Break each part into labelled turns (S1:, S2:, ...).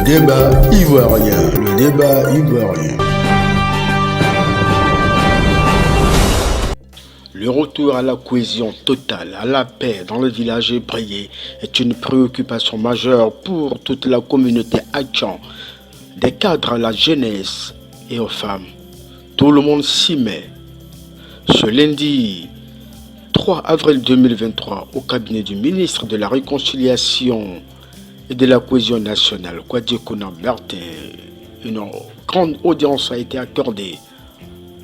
S1: débat ivoirien, le débat ivoirien. Le retour à la cohésion totale, à la paix dans le village ébrié est une préoccupation majeure pour toute la communauté Atchan, des cadres à la jeunesse et aux femmes. Tout le monde s'y met. Ce lundi 3 avril 2023, au cabinet du ministre de la Réconciliation et de la Cohésion nationale, Kwadiokouna Bertin, une grande audience a été accordée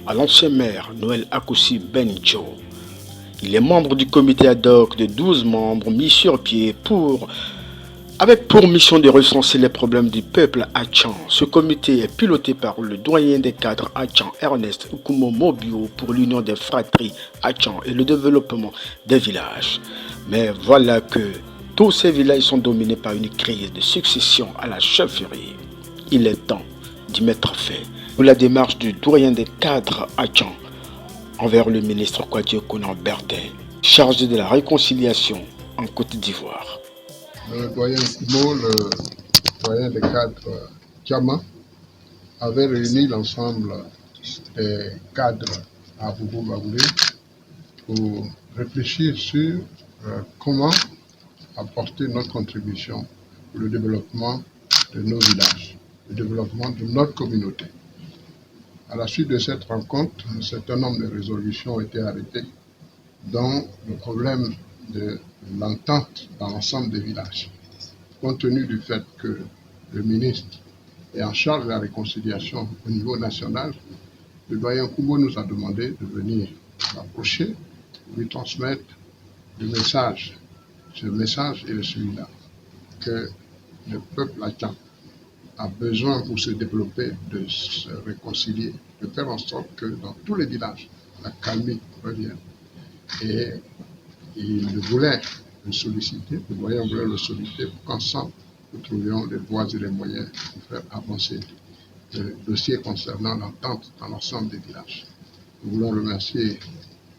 S1: à l'ancien maire Noël Akoussi Benjo. Il est membre du comité ad hoc de 12 membres mis sur pied avec pour mission de recenser les problèmes du peuple Atchan. Ce comité est piloté par le doyen des cadres Atchan, Ernest Ukumo Mobio, pour l'union des fratries Atchan et le développement des villages. Mais voilà que tous ces villages sont dominés par une crise de succession à la chefferie. Il est temps d'y mettre fin. Pour la démarche du doyen des cadres Atchan envers le ministre Kwadiokouna Bertin, chargé de la réconciliation en Côte d'Ivoire.
S2: Le doyen Kumo, le doyen des cadres Tchama, avait réuni l'ensemble des cadres à Boubou-Baoulé pour réfléchir sur comment apporter notre contribution pour le développement de nos villages, le développement de notre communauté. À la suite de cette rencontre, un certain nombre de résolutions ont été arrêtées, dont le problème de l'entente dans l'ensemble des villages. Compte tenu du fait que le ministre est en charge de la réconciliation au niveau national, le doyen Kumo nous a demandé de venir l'approcher, lui transmettre le message. Ce message est celui-là, que le peuple Atchan a besoin pour se développer de se réconcilier, de faire en sorte que dans tous les villages, la calmie revienne. Et il voulait le solliciter, le doyen voulait le solliciter pour qu'ensemble nous trouvions les voies et les moyens pour faire avancer le dossier concernant l'entente dans l'ensemble des villages. Nous voulons remercier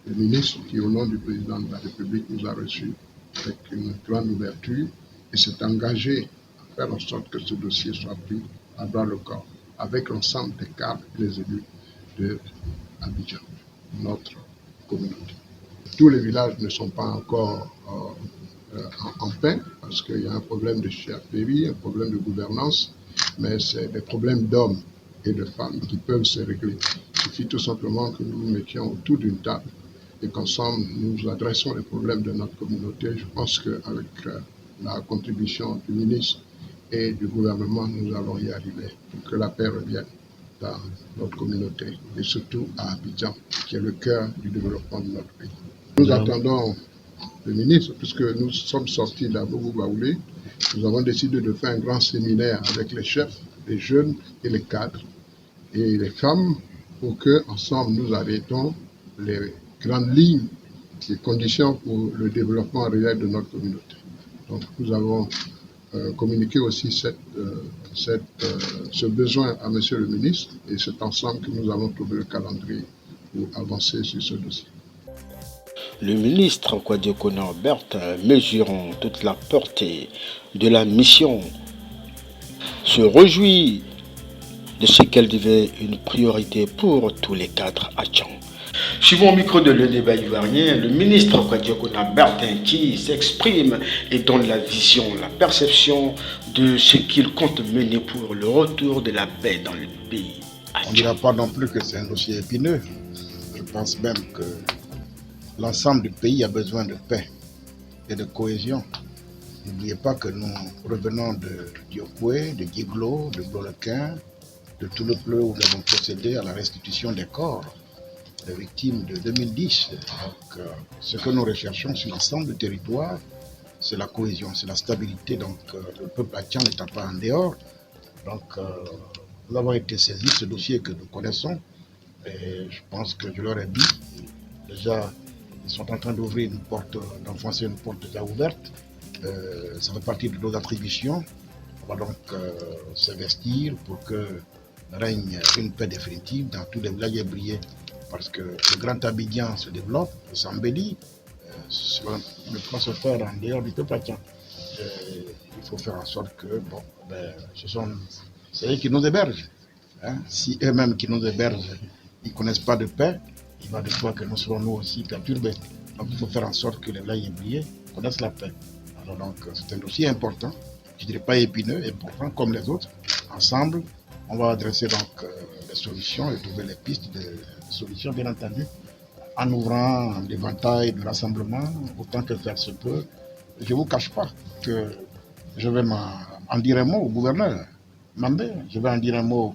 S2: le ministre qui, au nom du président de la République, nous a reçus avec une grande ouverture et s'est engagé à faire en sorte que ce dossier soit pris à bras le corps avec l'ensemble des cadres et les élus de Abidjan, notre communauté. Tous les villages ne sont pas encore en paix parce qu'il y a un problème de chefferie, un problème de gouvernance, mais c'est des problèmes d'hommes et de femmes qui peuvent se régler. Il suffit tout simplement que nous nous mettions autour d'une table et qu'ensemble nous adressons les problèmes de notre communauté. Je pense qu'avec la contribution du ministre et du gouvernement, nous allons y arriver pour que la paix revienne dans notre communauté et surtout à Abidjan, qui est le cœur du développement de notre pays. Nous attendons le ministre, puisque nous sommes sortis d'Aboubou-Baoulé. Nous avons décidé de faire un grand séminaire avec les chefs, les jeunes et les cadres et les femmes pour que ensemble nous arrêtons les grandes lignes, les conditions pour le développement réel de notre communauté. Donc nous avons communiqué aussi ce besoin à Monsieur le ministre et c'est ensemble que nous avons trouvé le calendrier pour avancer sur ce dossier.
S1: Le ministre Kwadiokouna Bertin, mesurant toute la portée de la mission, se réjouit de ce qu'elle devait une priorité pour tous les cadres Atchan. Suivant au micro de le débat ivoirien, le ministre Kwadiokouna Bertin qui s'exprime et donne la vision, la perception de ce qu'il compte mener pour le retour de la paix dans le pays.
S3: On ne dira pas non plus que c'est un dossier épineux. Je pense même que l'ensemble du pays a besoin de paix et de cohésion. N'oubliez pas que nous revenons de Diopoué, de Dieglo, de Blolequin, de tout le pleu où nous avons procédé à la restitution des corps des victimes de 2010. Donc, ce que nous recherchons sur l'ensemble du territoire, c'est la cohésion, c'est la stabilité. Donc, le peuple Atchan n'étant pas en dehors. Donc, nous avons été saisis de ce dossier que nous connaissons. Et je pense que je leur ai dit, déjà, ils sont en train d'ouvrir une porte, d'enfoncer une porte déjà ouverte. Ça fait partie de nos attributions. On va donc s'investir pour que règne une paix définitive dans tous les villages ébriés. Parce que le Grand Abidjan se développe, s'embellit, cela ne peut pas se faire en dehors du peuple Atchan. il faut faire en sorte que, c'est eux qui nous hébergent. Hein. Si eux-mêmes qui nous hébergent, ils ne connaissent pas de paix, il va de soi que nous serons nous aussi perturbés. Donc il faut faire en sorte que les village ébriés connaissent la paix. Alors donc c'est un dossier important, je ne dirais pas épineux, important comme les autres. Ensemble, on va adresser donc des solutions et trouver les pistes de solutions, bien entendu, en ouvrant l'éventail de rassemblement autant que faire se peut. Je ne vous cache pas que je vais en dire un mot au gouverneur Mambé, je vais en dire un mot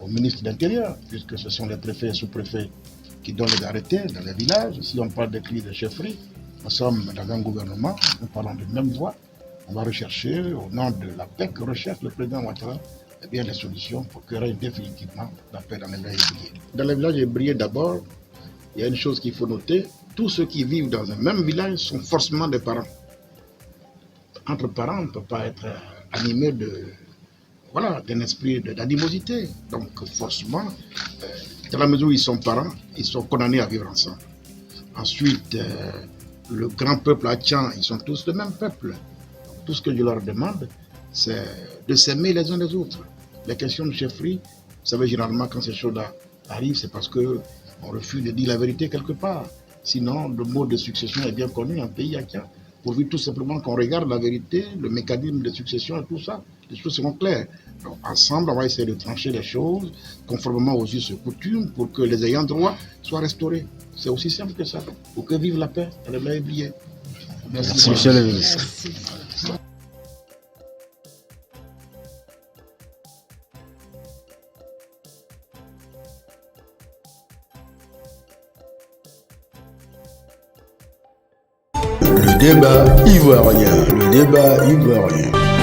S3: au ministre de l'Intérieur, puisque ce sont les préfets et sous-préfets qui donnent les arrêtés dans les villages. Si on parle de cris de chefferie, nous sommes dans un gouvernement, nous parlons de même voix. On va rechercher, au nom de la paix que recherche le président Ouattara, eh bien, les solutions pour qu'il règne définitivement la paix dans les villages ébriés. Dans les villages ébriés, d'abord, il y a une chose qu'il faut noter, tous ceux qui vivent dans un même village sont forcément des parents. Entre parents, on ne peut pas être animé d'un esprit d'animosité. Donc forcément, dans la mesure où ils sont parents, ils sont condamnés à vivre ensemble. Ensuite, le grand peuple Atchan, ils sont tous le même peuple. Donc, tout ce que je leur demande, c'est de s'aimer les uns les autres. Les questions de chefferie, vous savez, généralement, quand ces choses-là arrivent, c'est parce qu'on refuse de dire la vérité quelque part. Sinon, le mode de succession est bien connu en pays Atchan. Pourvu tout simplement qu'on regarde la vérité, le mécanisme de succession et tout ça, les choses seront claires. Donc, ensemble, on va essayer de trancher les choses conformément aux us et coutumes pour que les ayants droit soient restaurés. C'est aussi simple que ça. Pour que vive la paix, elle l'a oublié.
S1: Merci, monsieur le ministre.
S4: Le débat ivoirien.